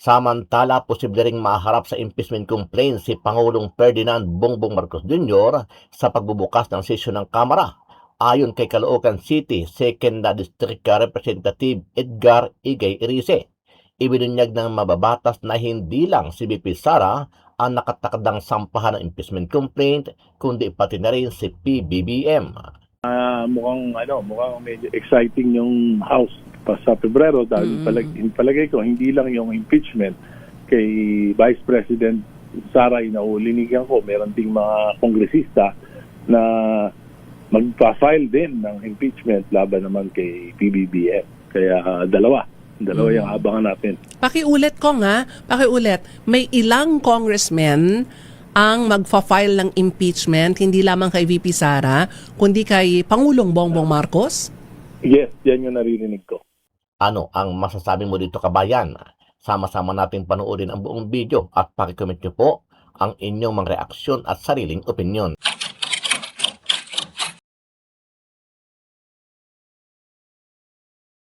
Samantala, posible ring maharap sa impeachment complaint si Pangulong Ferdinand Bongbong Marcos Jr. sa pagbubukas ng sesyon ng Kamara. Ayon kay Caloocan City, 2nd na District Representative Edgar Igay Irice, ibinunyag ng mababatas na hindi lang si BP Sara ang nakatakdang sampahan ng impeachment complaint, kundi pati na rin si PBBM. Mukhang medyo exciting yung House pa sa Pebrero dahil palagay ko hindi lang yung impeachment kay Vice President Sara inaulinigan ko, meron ding mga kongresista na magpa-file din ng impeachment laban naman kay PBBM. Kaya dalawa yung abangan natin. Pakiulit ko pakiulit. May ilang congressmen ang magfa-file ng impeachment, hindi lamang kay VP Sara, kundi kay Pangulong Bongbong Marcos? Yes, yan yung naririnig ko. Ano ang masasabi mo dito, kabayan? Sama-sama natin panoorin ang buong video at pakicomment nyo po ang inyong mga reaksyon at sariling opinyon.